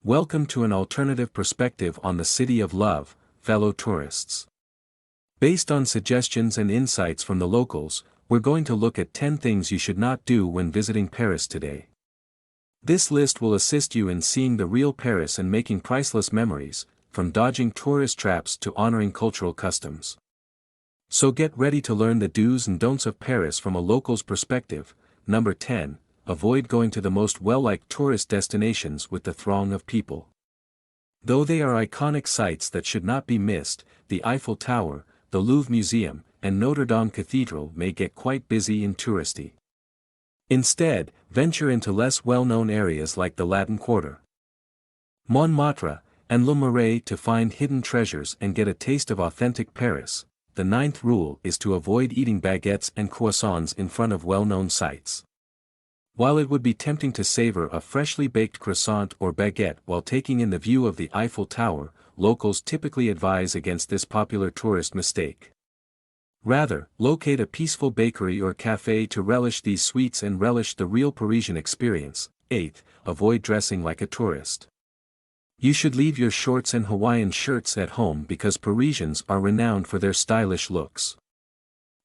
Welcome to an alternative perspective on the City of Love, fellow tourists. Based on suggestions and insights from the locals, we're going to look at 10 things you should not do when visiting Paris today. This list will assist you in seeing the real Paris and making priceless memories, from dodging tourist traps to honoring cultural customs. So get ready to learn the do's and don'ts of Paris from a local's perspective. Number 10. Avoid going to the most well-liked tourist destinations with the throng of people. Though they are iconic sites that should not be missed, the Eiffel Tower, the Louvre Museum, and Notre Dame Cathedral may get quite busy and touristy. Instead, venture into less well-known areas like the Latin Quarter, Montmartre, and Le Marais to find hidden treasures and get a taste of authentic Paris. The ninth rule is to avoid eating baguettes and croissants in front of well-known sites. While it would be tempting to savor a freshly baked croissant or baguette while taking in the view of the Eiffel Tower, locals typically advise against this popular tourist mistake. Rather, locate a peaceful bakery or café to relish these sweets and relish the real Parisian experience. 8. Avoid dressing like a tourist. You should leave your shorts and Hawaiian shirts at home because Parisians are renowned for their stylish looks.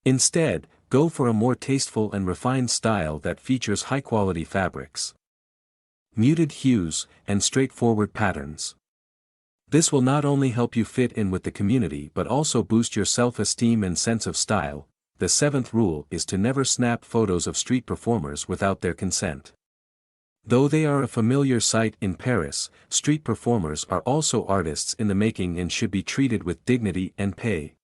Instead, go for a more tasteful and refined style that features high-quality fabrics, muted hues, and straightforward patterns. This will not only help you fit in with the community but also boost your self-esteem and sense of style. The seventh rule is to never snap photos of street performers without their consent. Though they are a familiar sight in Paris, street performers are also artists in the making and should be treated with dignity and pay.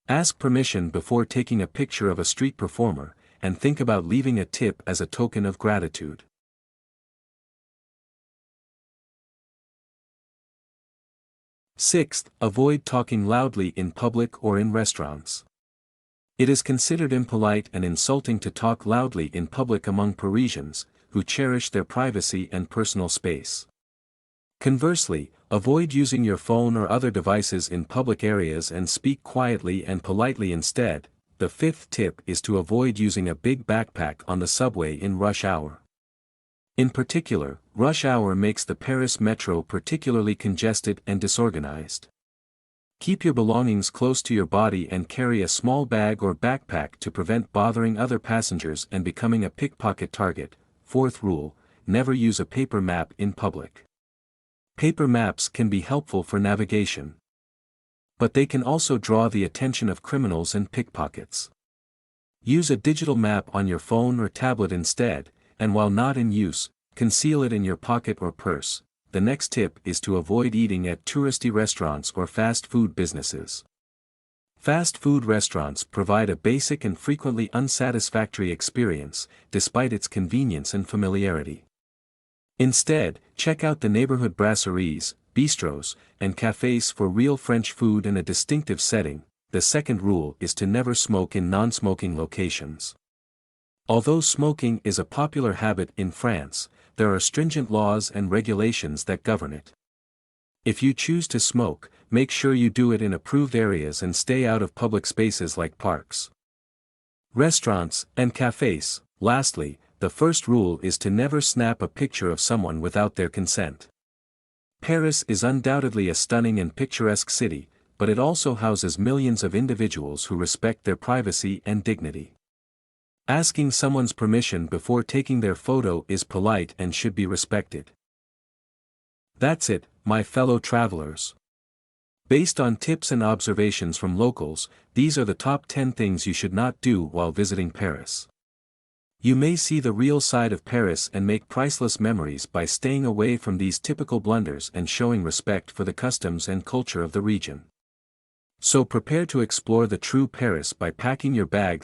Ask permission before taking a picture of a street performer, and think about leaving a tip as a token of gratitude. Sixth, avoid talking loudly in public or in restaurants. It is considered impolite and insulting to talk loudly in public among Parisians, who cherish their privacy and personal space. Conversely, avoid using your phone or other devices in public areas and speak quietly and politely instead. The fifth tip is to avoid using a big backpack on the subway in rush hour. In particular, rush hour makes the Paris metro particularly congested and disorganized. Keep your belongings close to your body and carry a small bag or backpack to prevent bothering other passengers and becoming a pickpocket target. Fourth rule, never use a paper map in public. Paper maps can be helpful for navigation, but they can also draw the attention of criminals and pickpockets. Use a digital map on your phone or tablet instead, and while not in use, conceal it in your pocket or purse. The next tip is to avoid eating at touristy restaurants or fast food businesses. Fast food restaurants provide a basic and frequently unsatisfactory experience, despite its convenience and familiarity. Instead, check out the neighborhood brasseries, bistros, and cafés for real French food in a distinctive setting. The second rule is to never smoke in non-smoking locations. Although smoking is a popular habit in France, there are stringent laws and regulations that govern it. If you choose to smoke, make sure you do it in approved areas and stay out of public spaces like parks, restaurants, and cafés. Lastly, the first rule is to never snap a picture of someone without their consent. Paris is undoubtedly a stunning and picturesque city, but it also houses millions of individuals who respect their privacy and dignity. Asking someone's permission before taking their photo is polite and should be respected. That's it, my fellow travelers. Based on tips and observations from locals, these are the top 10 things you should not do while visiting Paris. You may see the real side of Paris and make priceless memories by staying away from these typical blunders and showing respect for the customs and culture of the region. So prepare to explore the true Paris by packing your bags